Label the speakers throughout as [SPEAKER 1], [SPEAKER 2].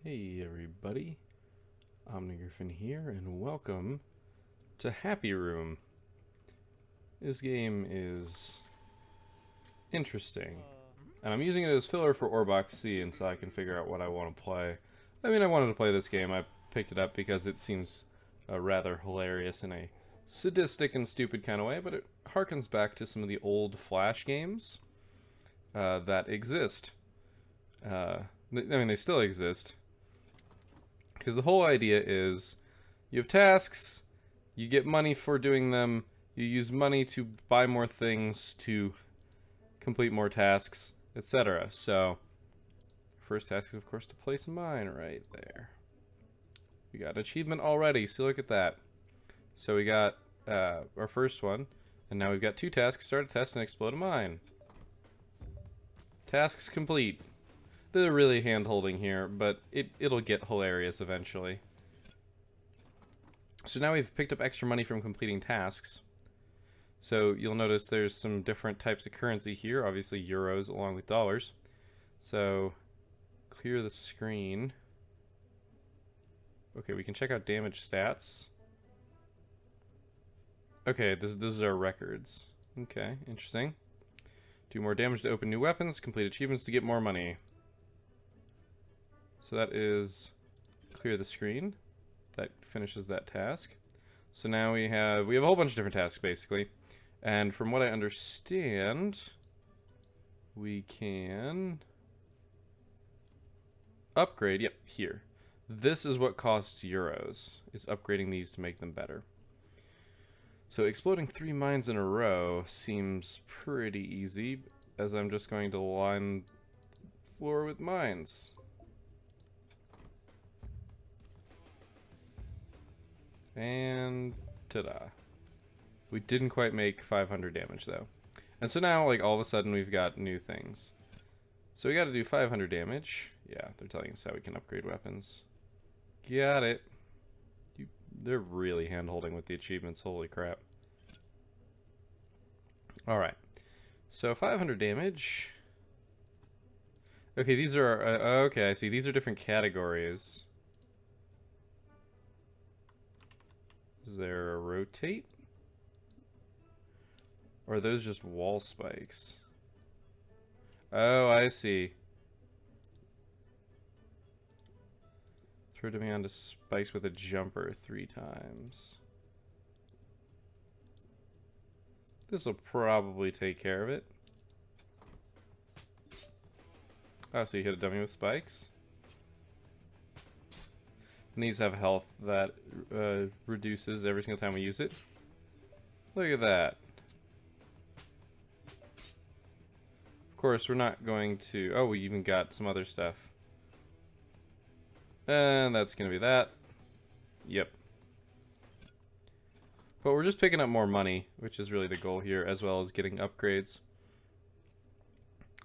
[SPEAKER 1] Hey everybody, Omnigriffin here, and welcome to Happy Room. This game is interesting, and I'm using it as filler for Orbox C until I can figure out what I want to play. I mean, I wanted to play this game. I picked it up because it seems rather hilarious in a sadistic and stupid kind of way, but it harkens back to some of the old Flash games that exist. I mean, they still exist. Because the whole idea is you have tasks, you get money for doing them, you use money to buy more things to complete more tasks, etc. So, first task is, of course, to place a mine right there. We got an achievement already, so look at that. So we got our first one, and now we've got two tasks: start a test and explode a mine. Tasks complete. They're really hand-holding here, but it'll get hilarious eventually. So now we've picked up extra money from completing tasks. So you'll notice there's some different types of currency here, obviously euros along with dollars. So clear the screen. Okay, we can check out damage stats. Okay, this is our records. Okay, interesting. Do more damage to open new weapons, complete achievements to get more money. So that is clear the screen. That finishes that task. So now we have a whole bunch of different tasks basically. And from what I understand, we can upgrade, yep, here. This is what costs euros, is upgrading these to make them better. So exploding 3 mines in a row seems pretty easy, as I'm just going to line the floor with mines. And ta-da. We didn't quite make 500 damage though. And so now, like, all of a sudden we've got new things. So we gotta do 500 damage. Yeah, they're telling us how we can upgrade weapons. Got it. They're really hand-holding with the achievements, holy crap. Alright. So 500 damage. Okay, these are, okay, I see. These are different categories. Is there a rotate? Or are those just wall spikes? Oh, I see. Throw me onto spikes with a jumper 3 times. This will probably take care of it. Oh, so you hit a dummy with spikes? And these have health that reduces every single time we use it. Look at that. Of course, we're not going to... Oh, we even got some other stuff. And that's going to be that. Yep. But we're just picking up more money, which is really the goal here, as well as getting upgrades.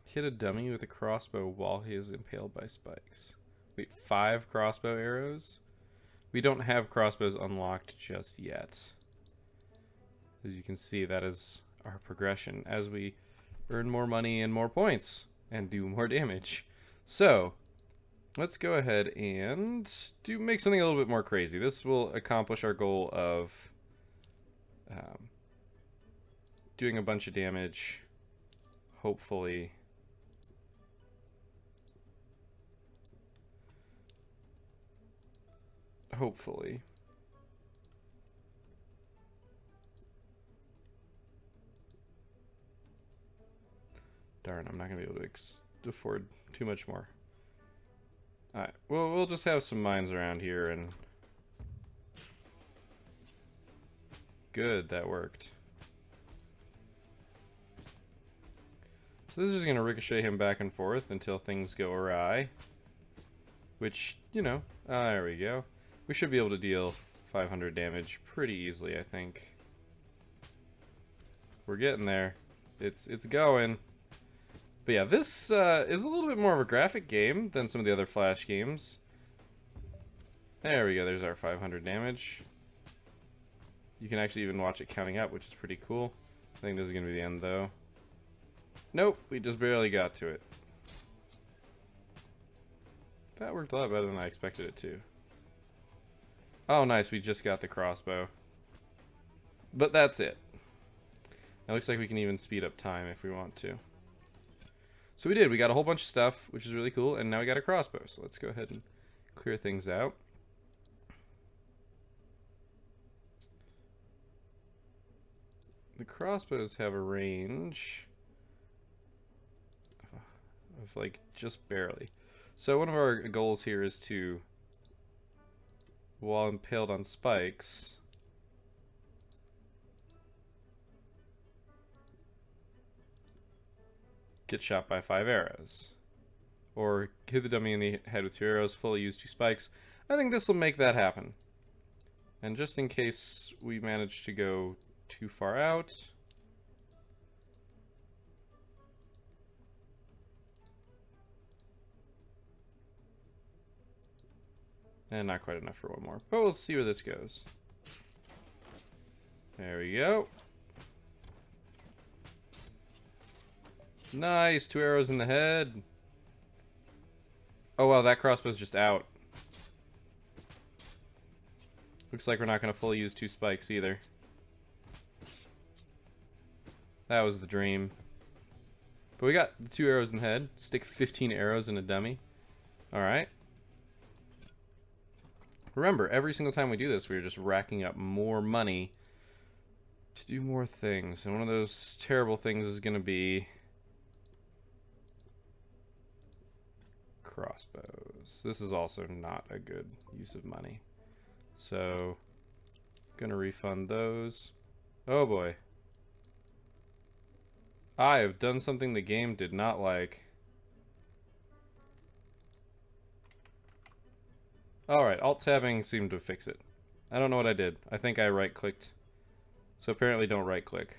[SPEAKER 1] Hit a dummy with a crossbow while he is impaled by spikes. Wait, 5 crossbow arrows? We don't have crossbows unlocked just yet. As you can see, that is our progression as we earn more money and more points and do more damage. So, let's go ahead and make something a little bit more crazy. This will accomplish our goal of doing a bunch of damage, hopefully. Hopefully. Darn, I'm not going to be able to afford too much more. Alright, well, we'll just have some mines around here and... Good, that worked. So this is going to ricochet him back and forth until things go awry. Which, you know, there we go. We should be able to deal 500 damage pretty easily, I think. We're getting there. It's going. But yeah, this is a little bit more of a graphic game than some of the other Flash games. There we go, there's our 500 damage. You can actually even watch it counting up, which is pretty cool. I think this is going to be the end, though. Nope, we just barely got to it. That worked a lot better than I expected it to. Oh, nice. We just got the crossbow. But that's it. It looks like we can even speed up time if we want to. So we did. We got a whole bunch of stuff, which is really cool. And now we got a crossbow. So let's go ahead and clear things out. The crossbows have a range of like just barely. So one of our goals here is to, while impaled on spikes, get shot by 5 arrows. Or hit the dummy in the head with 2 arrows, fully use 2 spikes. I think this will make that happen. And just in case we manage to go too far out, and not quite enough for one more, but we'll see where this goes. There we go. Nice, 2 arrows in the head. Oh wow, that crossbow's just out. Looks like we're not going to fully use 2 spikes either. That was the dream. But we got the 2 arrows in the head. Stick 15 arrows in a dummy. Alright. Remember, every single time we do this, we're just racking up more money to do more things. And one of those terrible things is going to be crossbows. This is also not a good use of money. So, gonna refund those. Oh boy. I have done something the game did not like. Alright, alt-tabbing seemed to fix it. I don't know what I did. I think I right-clicked. So apparently don't right-click.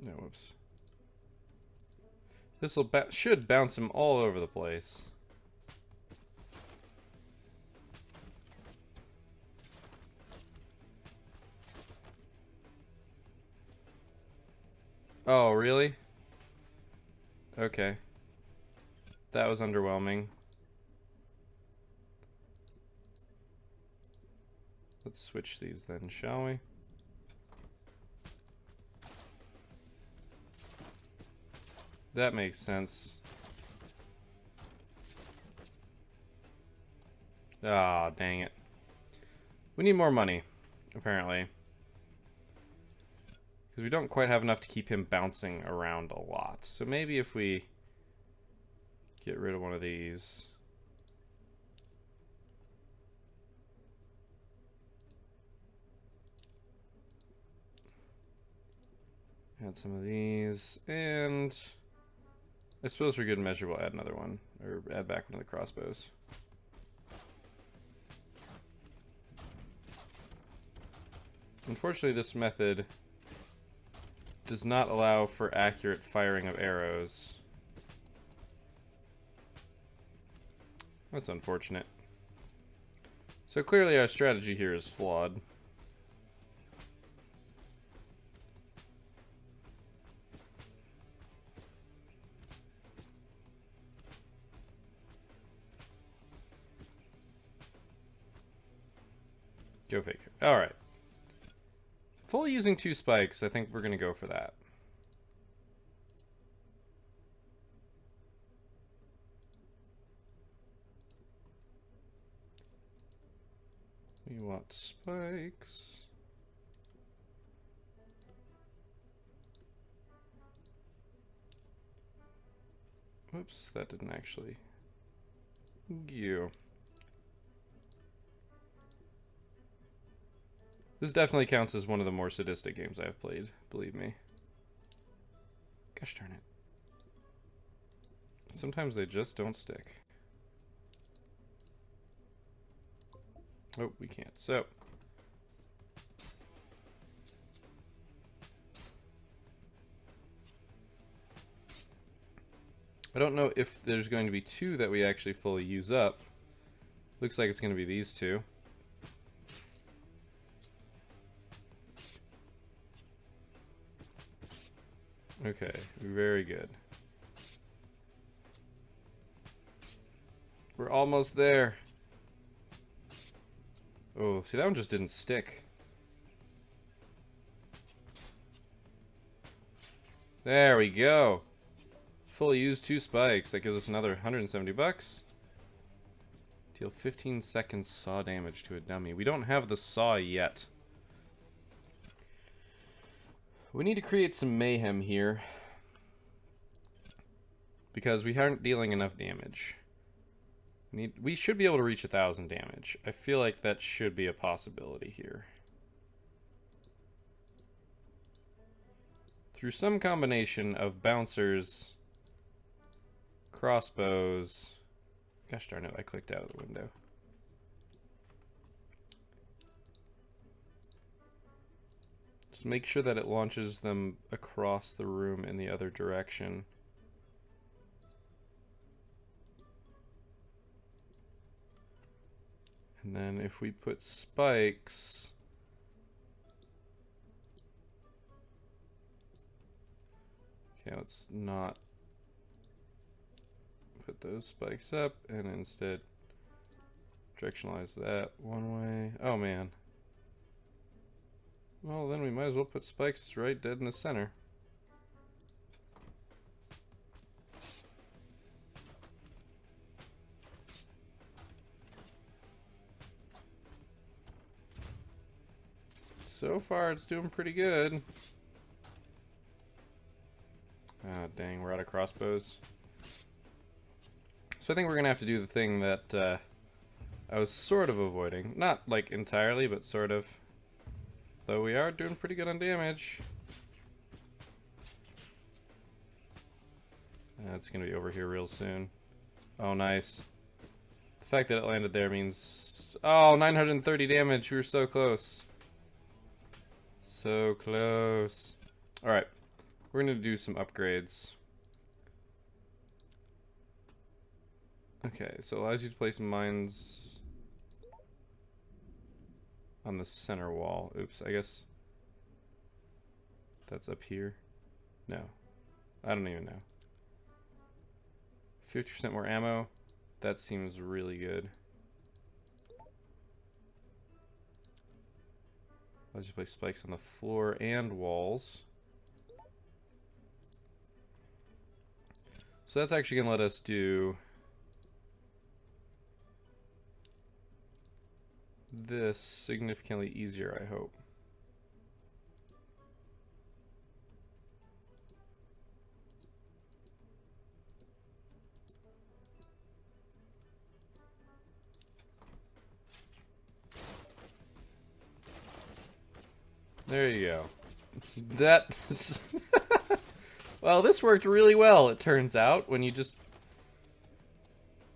[SPEAKER 1] No, whoops. This should bounce him all over the place. Oh, really? Okay. That was underwhelming. Let's switch these then, shall we? That makes sense. Ah, dang it. We need more money, apparently. Because we don't quite have enough to keep him bouncing around a lot. So maybe if we get rid of one of these. Add some of these, and I suppose for good measure we'll add another one, or add back one of the crossbows. Unfortunately, this method does not allow for accurate firing of arrows. That's unfortunate. So clearly our strategy here is flawed. Go figure. Alright. Fully using 2 spikes, I think we're going to go for that. We want spikes. Whoops, that didn't actually go. This definitely counts as one of the more sadistic games I've played, believe me. Gosh darn it. Sometimes they just don't stick. Oh, we can't. So. I don't know if there's going to be 2 that we actually fully use up. Looks like it's going to be these 2. Okay, very good. We're almost there. Oh, see, that one just didn't stick. There we go. Fully used 2 spikes. That gives us another 170 bucks. Deal 15 seconds saw damage to a dummy. We don't have the saw yet. We need to create some mayhem here, because we aren't dealing enough damage. We should be able to reach 1,000 damage. I feel like that should be a possibility here. Through some combination of bouncers, crossbows... Gosh darn it, I clicked out of the window. Just make sure that it launches them across the room in the other direction. And then if we put spikes... Okay, let's not put those spikes up, and instead directionalize that one way. Oh man. Well, then we might as well put spikes right dead in the center. So far, it's doing pretty good. Ah, dang, we're out of crossbows. So I think we're gonna have to do the thing that I was sort of avoiding. Not, like, entirely, but sort of. Though we are doing pretty good on damage. It's gonna be over here real soon. Oh, nice. The fact that it landed there means... Oh, 930 damage. We were so close. So close. Alright. We're gonna do some upgrades. Okay, so it allows you to place mines on the center wall. Oops, I guess that's up here. No, I don't even know. 50% more ammo. That seems really good. Allows you to place spikes on the floor and walls. So that's actually gonna let us do this significantly easier, I hope. There you go. That well, this worked really well, it turns out, when you just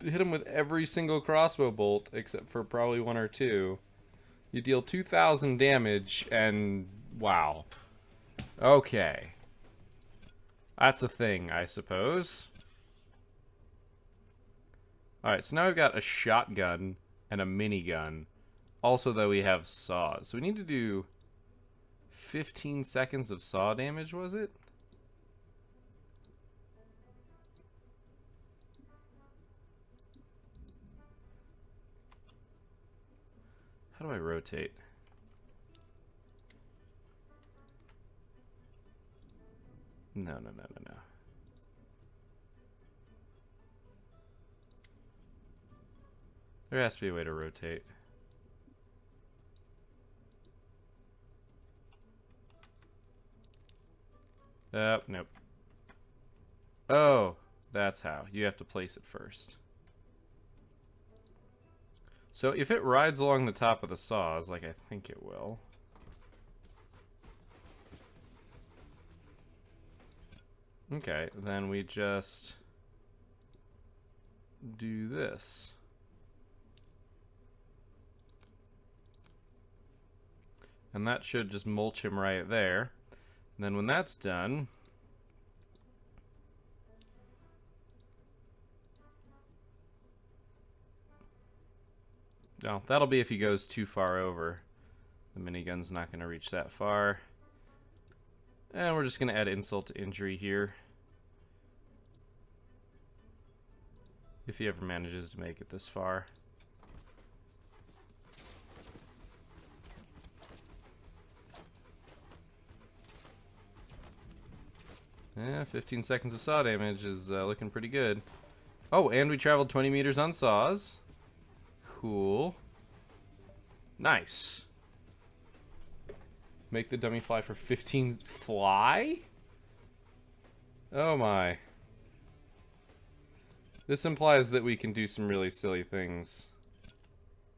[SPEAKER 1] hit him with every single crossbow bolt, except for probably 1 or 2. You deal 2,000 damage, and wow. Okay. That's a thing, I suppose. Alright, so now we've got a shotgun and a minigun. Also, though, we have saws. So we need to do 15 seconds of saw damage, was it? How do I rotate? No, no, no, no, no. There has to be a way to rotate. Nope. Oh, that's how. You have to place it first. So if it rides along the top of the saws, like I think it will. Okay, then we just do this. And that should just mulch him right there. And then when that's done, well, that'll be if he goes too far over. The minigun's not going to reach that far. And we're just going to add insult to injury here. If he ever manages to make it this far. Yeah, 15 seconds of saw damage is looking pretty good. Oh, and we traveled 20 meters on saws. Cool. Nice. Make the dummy fly for 15 fly? Oh my. This implies that we can do some really silly things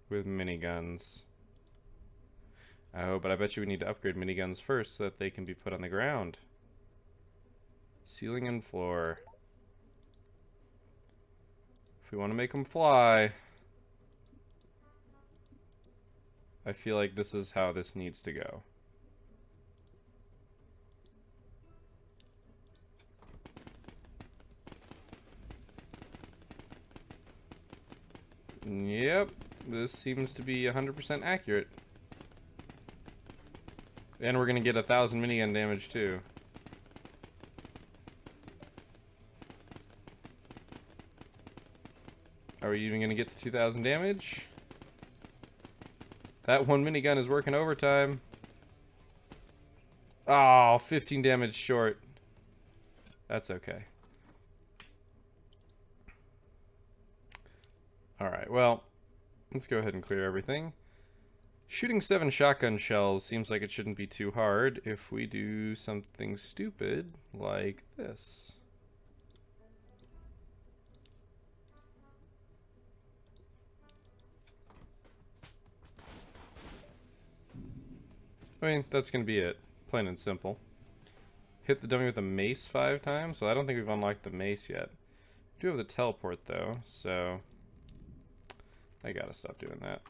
[SPEAKER 1] with miniguns. Oh, but I bet you we need to upgrade miniguns first so that they can be put on the ground. Ceiling and floor. If we want to make them fly, I feel like this is how this needs to go. Yep, this seems to be 100% accurate. And we're gonna get 1,000 minigun damage too. Are we even gonna get to 2,000 damage? That one minigun is working overtime. Oh, 15 damage short. That's okay. Alright, well, let's go ahead and clear everything. Shooting 7 shotgun shells seems like it shouldn't be too hard if we do something stupid like this. I mean, that's going to be it. Plain and simple. Hit the dummy with a mace 5 times, so I don't think we've unlocked the mace yet. We do have the teleport though, so I gotta stop doing that.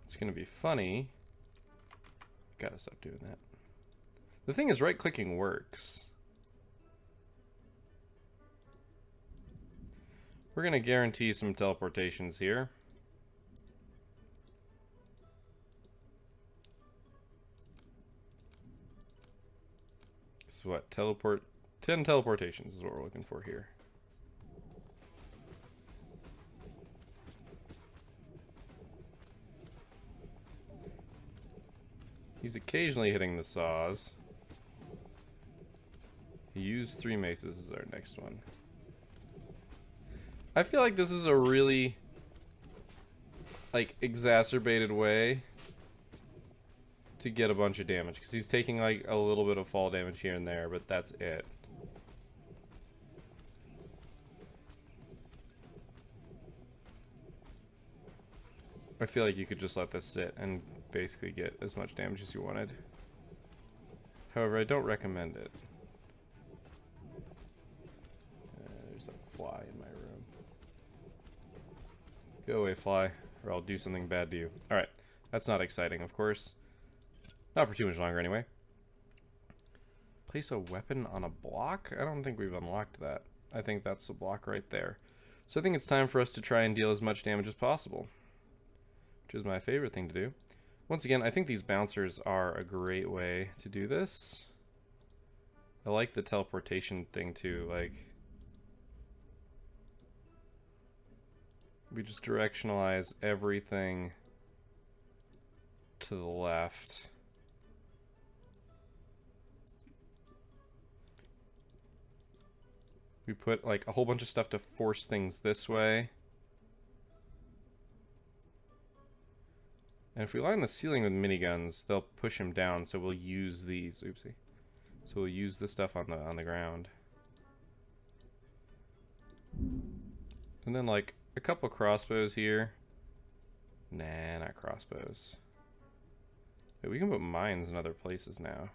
[SPEAKER 1] It's gonna be funny. Gotta stop doing that. The thing is, right-clicking works. We're gonna guarantee some teleportations here. This is what? 10 teleportations is what we're looking for here. He's occasionally hitting the saws. Use 3 maces is our next one. I feel like this is a really, like, exacerbated way to get a bunch of damage, because he's taking, like, a little bit of fall damage here and there, but that's it. I feel like you could just let this sit and basically get as much damage as you wanted. However, I don't recommend it. There's a fly in my room. Go away, fly, or I'll do something bad to you. Alright, that's not exciting, of course. Not for too much longer, anyway. Place a weapon on a block? I don't think we've unlocked that. I think that's the block right there. So I think it's time for us to try and deal as much damage as possible, which is my favorite thing to do. Once again, I think these bouncers are a great way to do this. I like the teleportation thing too, like, we just directionalize everything to the left. We put like a whole bunch of stuff to force things this way. And if we line the ceiling with miniguns, they'll push him down, so we'll use these. Oopsie. So we'll use the stuff on the ground. And then like a couple crossbows here. Nah, not crossbows. Wait, we can put mines in other places now.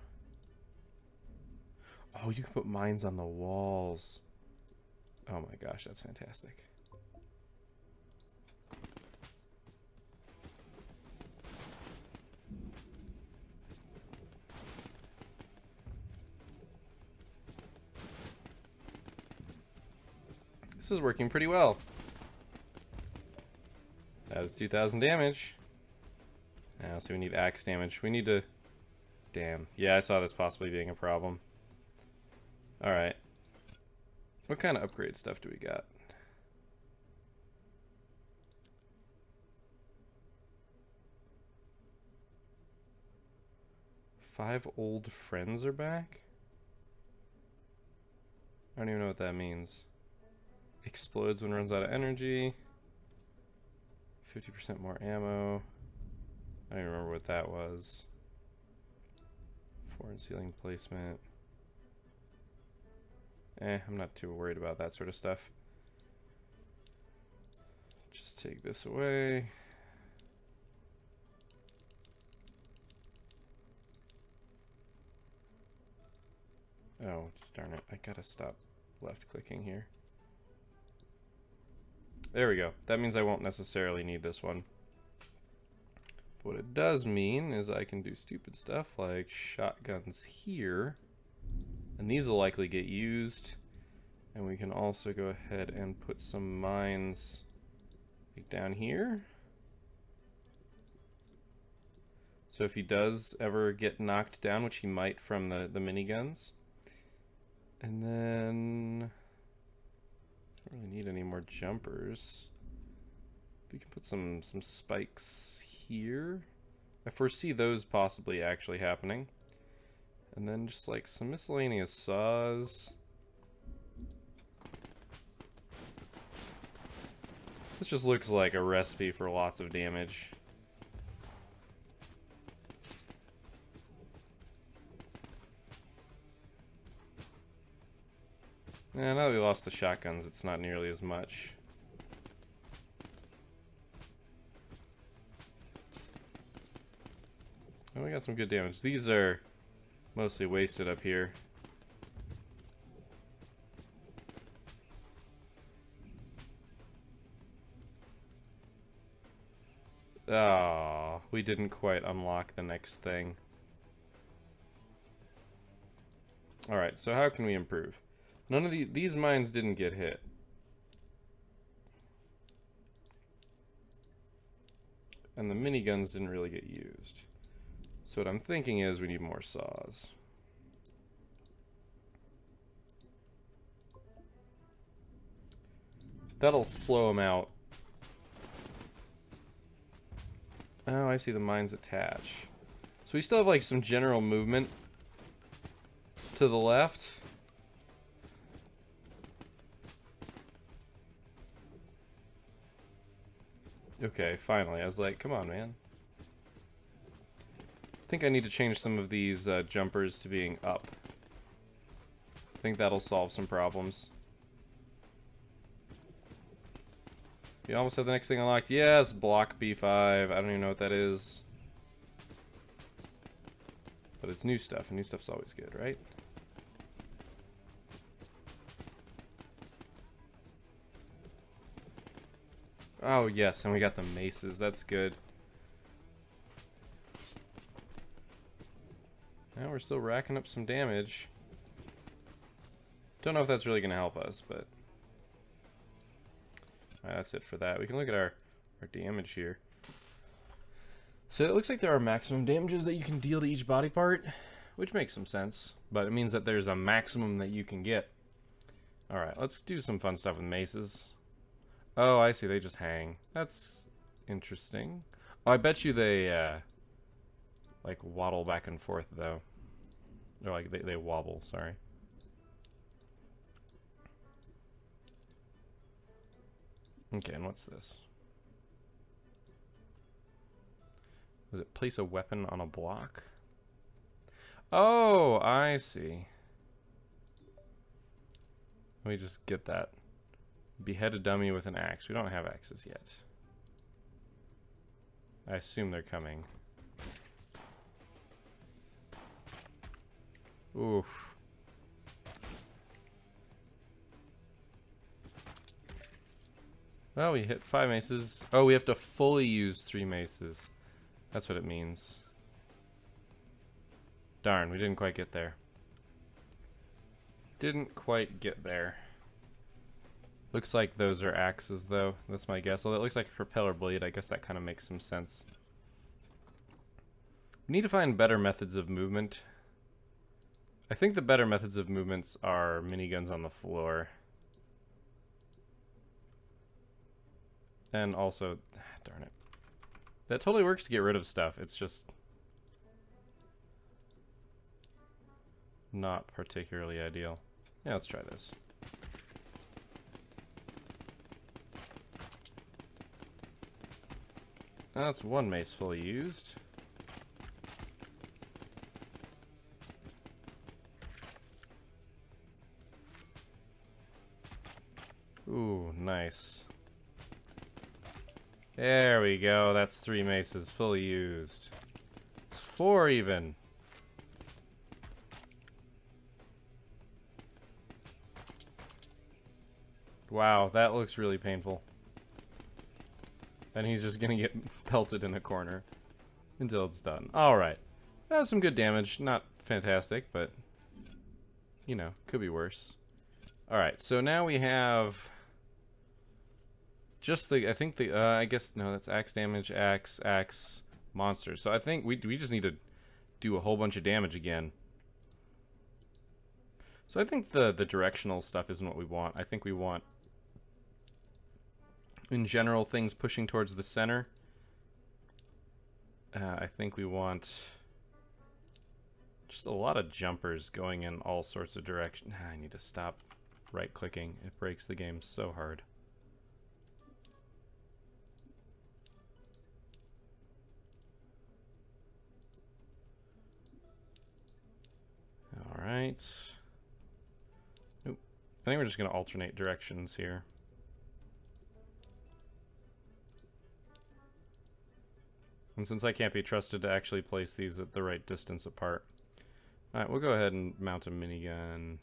[SPEAKER 1] Oh, you can put mines on the walls. Oh my gosh, that's fantastic. This is working pretty well. That is 2,000 damage. Now, so we need axe damage. We need to... Damn. Yeah, I saw this possibly being a problem. Alright. What kind of upgrade stuff do we got? Five old friends are back? I don't even know what that means. Explodes when runs out of energy. 50% more ammo. I don't even remember what that was. Foreign ceiling placement. I'm not too worried about that sort of stuff. Just take this away. Oh, darn it. I gotta stop left clicking here. There we go. That means I won't necessarily need this one. What it does mean is I can do stupid stuff like shotguns here. And these will likely get used. And we can also go ahead and put some mines like down here. So if he does ever get knocked down, which he might from the miniguns. And then... don't really need any more jumpers. We can put some spikes here. I foresee those possibly actually happening. And then just like some miscellaneous saws. This just looks like a recipe for lots of damage. Yeah, now that we lost the shotguns, it's not nearly as much. Oh, we got some good damage. These are mostly wasted up here. Oh, we didn't quite unlock the next thing. Alright, so how can we improve? None of these mines didn't get hit. And the miniguns didn't really get used. So what I'm thinking is we need more saws. That'll slow them out. Oh, I see the mines attach. So we still have like some general movement to the left. Okay, finally. I was like, come on, man. I think I need to change some of these jumpers to being up. I think that'll solve some problems. You almost have the next thing unlocked. Yes, block B5. I don't even know what that is. But it's new stuff, and new stuff's always good, right? Oh, yes, and we got the maces. That's good. Now we're still racking up some damage. Don't know if that's really going to help us, but... Alright, that's it for that. We can look at our damage here. So it looks like there are maximum damages that you can deal to each body part, which makes some sense, but it means that there's a maximum that you can get. Alright, let's do some fun stuff with maces. Oh, I see, they just hang. That's interesting. Oh, I bet you they, like, waddle back and forth, though. Or, like, they wobble, sorry. Okay, and what's this? Was it place a weapon on a block? Oh, I see. Let me just get that. Behead a dummy with an axe. We don't have axes yet. I assume they're coming. Oof. Well, we hit 5 maces. Oh, we have to fully use 3 maces. That's what it means. Darn, we didn't quite get there. Didn't quite get there. Looks like those are axes, though. That's my guess. Although it looks like a propeller blade, I guess that kind of makes some sense. We need to find better methods of movement. I think the better methods of movements are miniguns on the floor. And also, darn it. That totally works to get rid of stuff. It's just not particularly ideal. Yeah, let's try this. That's one mace fully used. Ooh, nice. There we go. That's 3 maces fully used. It's 4 even. Wow, that looks really painful. And he's just gonna get pelted in a corner until it's done. Alright. That was some good damage. Not fantastic, but, you know, could be worse. Alright, so now we have just the, I think the, I guess, no, that's axe damage, axe, monsters. So I think we just need to do a whole bunch of damage again. So I think the directional stuff isn't what we want. I think we want, in general, things pushing towards the center. I think we want just a lot of jumpers going in all sorts of directions. I need to stop right-clicking. It breaks the game so hard. Alright. Nope. I think we're just going to alternate directions here. And since I can't be trusted to actually place these at the right distance apart. Alright, we'll go ahead and mount a minigun.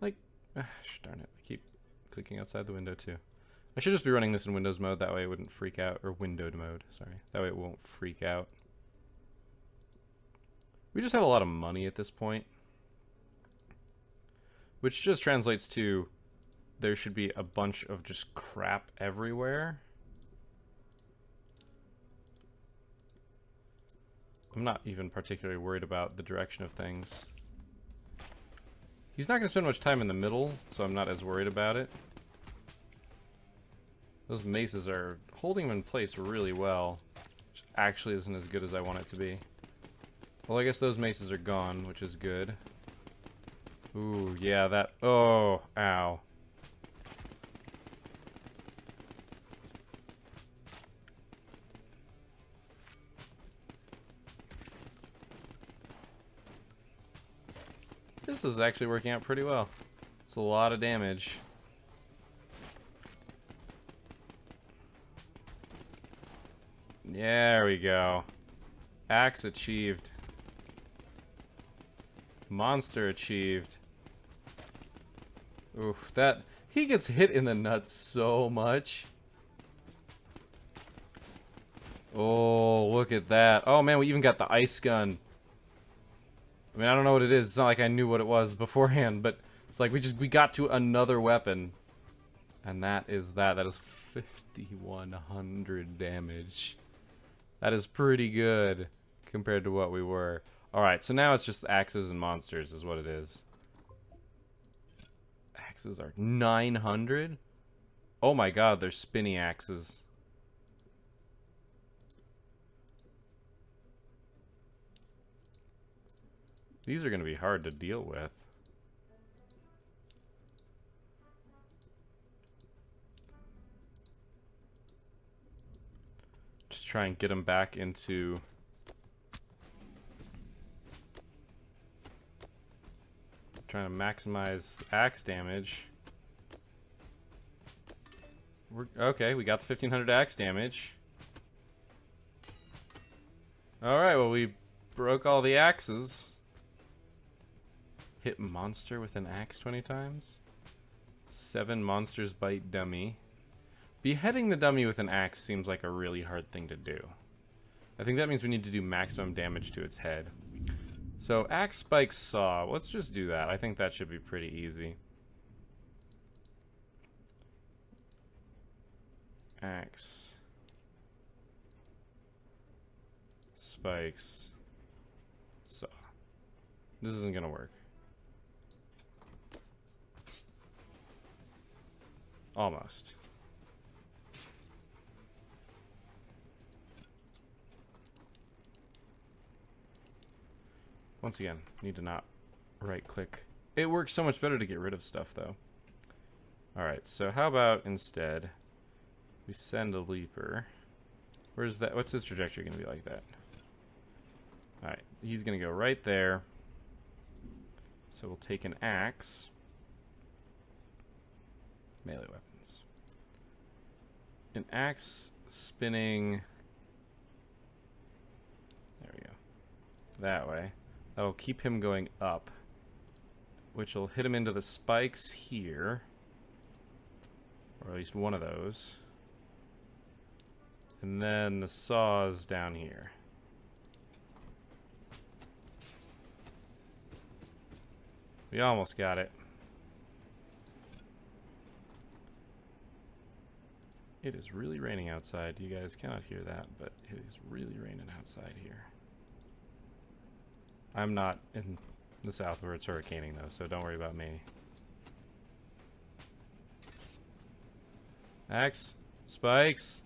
[SPEAKER 1] Like, darn it, I keep clicking outside the window too. I should just be running this in Windows mode, that way it wouldn't freak out, or windowed mode, sorry. That way it won't freak out. We just have a lot of money at this point. Which just translates to there should be a bunch of just crap everywhere. I'm not even particularly worried about the direction of things. He's not going to spend much time in the middle, so I'm not as worried about it. Those maces are holding him in place really well, which actually isn't as good as I want it to be. Well, I guess those maces are gone, which is good. Ooh, yeah, that... Oh, ow. This is actually working out pretty well. It's a lot of damage. There we go. Axe achieved. Monster achieved. Oof, that... He gets hit in the nuts so much. Oh, look at that. Oh man, we even got the ice gun. I mean, I don't know what it is. It's not like I knew what it was beforehand, but it's like we got to another weapon. And that is that. That is 5,100 damage. That is pretty good compared to what we were. Alright, so now it's just axes and monsters is what it is. Axes are 900? Oh my god, they're spinny axes. These are going to be hard to deal with. Just try and get them back into... Trying to maximize axe damage. Okay, we got the 1,500 axe damage. Alright, well we broke all the axes. Hit monster with an axe 20 times. 7 monsters bite dummy. Beheading the dummy with an axe seems like a really hard thing to do. I think that means we need to do maximum damage to its head. So, axe, spike, saw. Let's just do that. I think that should be pretty easy. Axe. Spikes. Saw. This isn't gonna work. Almost. Once again, need to not right click. It works so much better to get rid of stuff though. Alright, so how about instead we send a leaper. Where's that? What's his trajectory gonna be like that? Alright, he's gonna go right there. So we'll take an axe. Melee weapons. An axe spinning. There we go. That way. That'll keep him going up, which will hit him into the spikes here, or at least one of those. And then the saws down here. We almost got it. It is really raining outside. You guys cannot hear that, but it is really raining outside here. I'm not in the south where it's hurricaning though, so don't worry about me. Axe, spikes.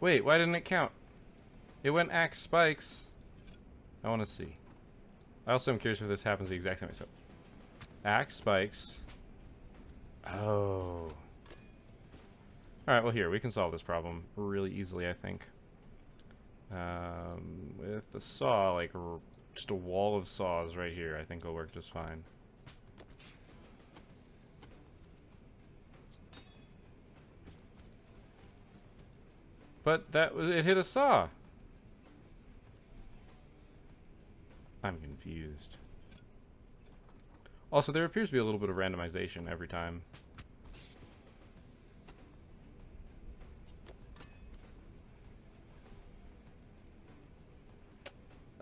[SPEAKER 1] Wait, why didn't it count? It went axe, spikes. I want to see. I also am curious if this happens the exact same way. So, axe, spikes. Oh. Alright, well here, we can solve this problem really easily, I think. With the saw, like, just a wall of saws right here, I think will work just fine. But that was, it hit a saw. I'm confused. Also, there appears to be a little bit of randomization every time.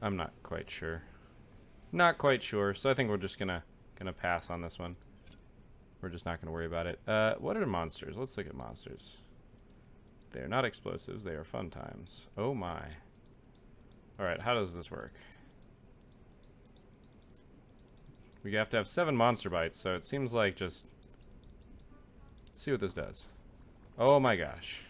[SPEAKER 1] I'm not quite sure. Not quite sure, so I think we're just gonna pass on this one. We're just not gonna worry about it. What are monsters? Let's look at monsters. They are not explosives, they are fun times. Oh my. Alright, how does this work? We have to have 7 monster bites, so it seems like just... Let's see what this does. Oh my gosh.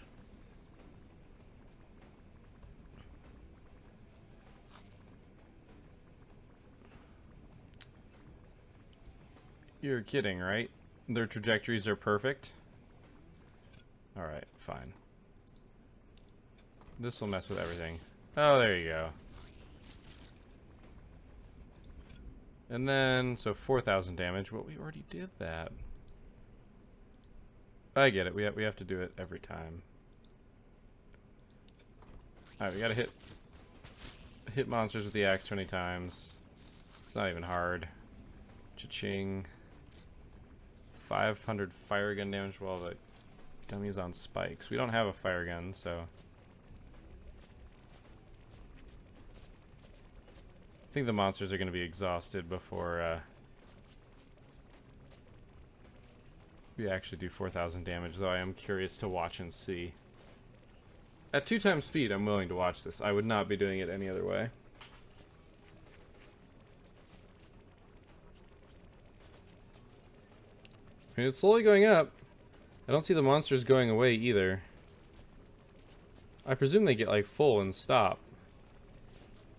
[SPEAKER 1] You're kidding, right? Their trajectories are perfect? Alright, fine. This will mess with everything. Oh, there you go. And then, so 4,000 damage. Well, we already did that. I get it. We have to do it every time. Alright, we gotta hit monsters with the axe 20 times. It's not even hard. Cha-ching. 500 fire gun damage while the dummy is on spikes. We don't have a fire gun, so... I think the monsters are going to be exhausted before we actually do 4,000 damage, though I am curious to watch and see. At 2 times speed, I'm willing to watch this. I would not be doing it any other way. I mean, it's slowly going up. I don't see the monsters going away either. I presume they get like full and stop.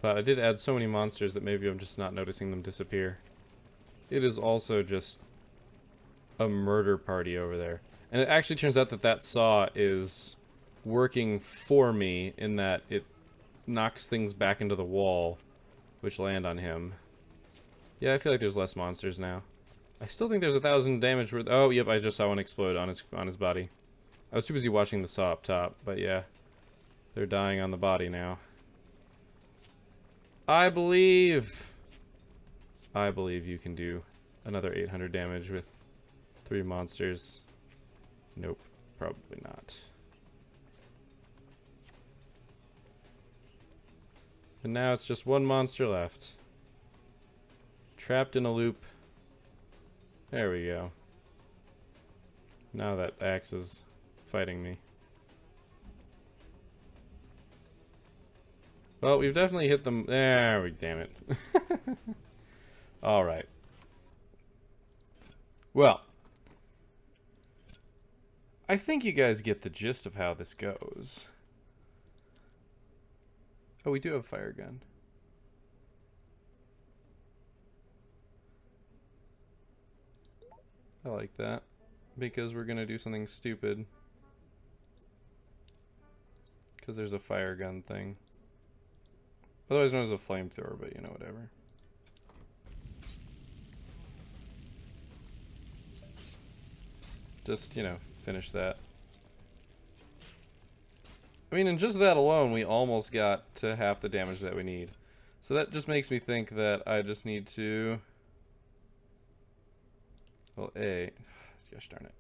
[SPEAKER 1] But I did add so many monsters that maybe I'm just not noticing them disappear. It is also just a murder party over there. And it actually turns out that that saw is working for me in that it knocks things back into the wall, which land on him. Yeah, I feel like there's less monsters now. I still think there's 1,000 damage worth. Oh, yep, I just saw one explode on his body. I was too busy watching the saw up top, but yeah. They're dying on the body now. I believe you can do another 800 damage with 3 monsters. Nope, probably not. And now it's just 1 monster left. Trapped in a loop. There we go. Now that axe is fighting me. Well, we've definitely hit them. There we, damn it. Alright. Well, I think you guys get the gist of how this goes. Oh, we do have a fire gun. I like that. Because we're gonna do something stupid. Because there's a fire gun thing. Otherwise known as a flamethrower, but you know, whatever. Just, you know, finish that. I mean, in just that alone, we almost got to half the damage that we need. So that just makes me think that I just need to... Well, gosh darn it.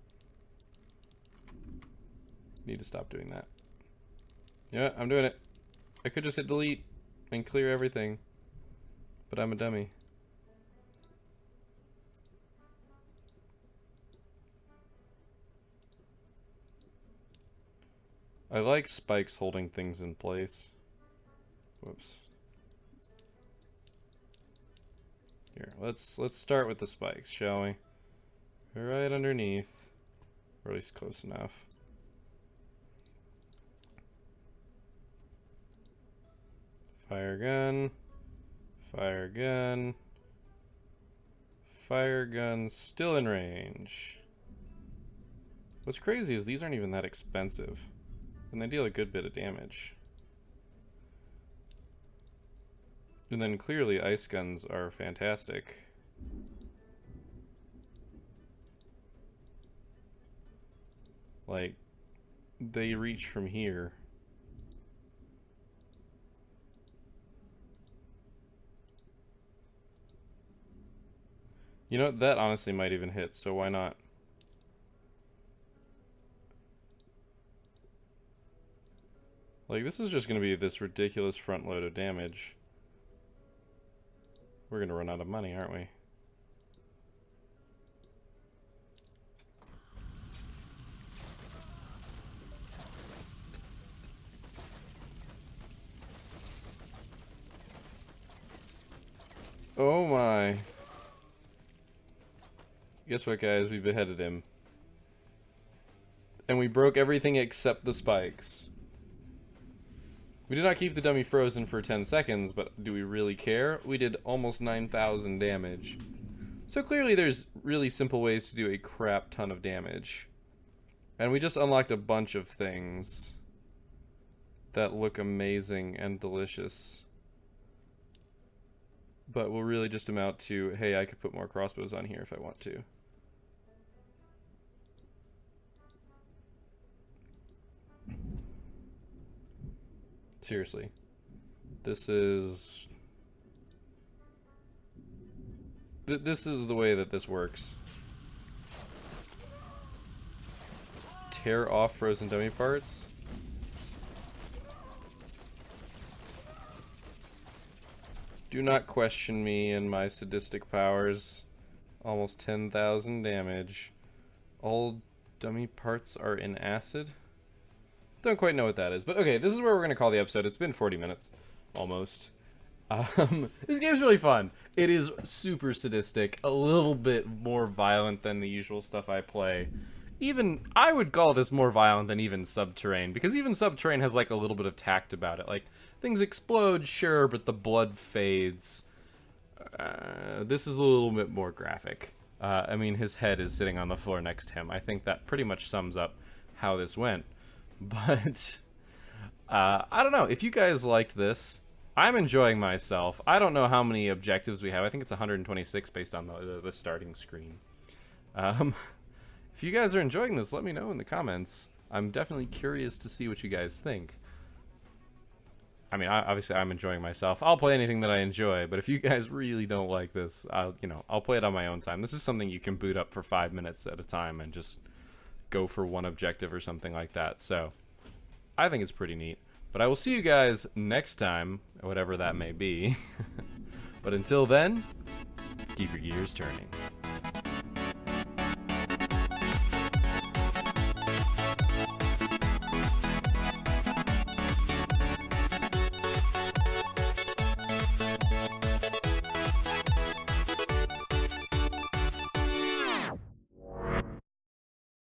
[SPEAKER 1] Need to stop doing that. Yeah, I'm doing it. I could just hit delete and clear everything. But I'm a dummy. I like spikes holding things in place. Whoops. Here, let's start with the spikes, shall we? Right underneath. Or at least close enough. Fire gun. Fire gun. Fire gun still in range. What's crazy is these aren't even that expensive. And they deal a good bit of damage. And then clearly ice guns are fantastic. Like, they reach from here. You know, that honestly might even hit, so why not? Like, this is just going to be this ridiculous front load of damage. We're going to run out of money, aren't we? Oh my. Guess what, guys? We beheaded him. And we broke everything except the spikes. We did not keep the dummy frozen for 10 seconds, but do we really care? We did almost 9,000 damage. So clearly there's really simple ways to do a crap ton of damage. And we just unlocked a bunch of things that look amazing and delicious. But will really just amount to, hey, I could put more crossbows on here if I want to. Seriously. This is the way that this works. Tear off frozen dummy parts. Do not question me and my sadistic powers. Almost 10,000 damage. All dummy parts are in acid. Don't quite know what that is, but okay, this is where we're going to call the episode. It's been 40 minutes, almost. This game's really fun. It is super sadistic, a little bit more violent than the usual stuff I play. Even, I would call this more violent than even Subterrane, because even Subterrane has like a little bit of tact about it. Like, things explode, sure, but the blood fades. This is a little bit more graphic. I mean, his head is sitting on the floor next to him. I think that pretty much sums up how this went. But, I don't know. If you guys liked this, I'm enjoying myself. I don't know how many objectives we have. I think it's 126 based on the starting screen. If you guys are enjoying this, let me know in the comments. I'm definitely curious to see what you guys think. I mean, obviously I'm enjoying myself. I'll play anything that I enjoy, but if you guys really don't like this, I'll play it on my own time. This is something you can boot up for 5 minutes at a time and just go for one objective or something like that. So I think it's pretty neat. But I will see you guys next time, whatever that may be. But until then, keep your gears turning.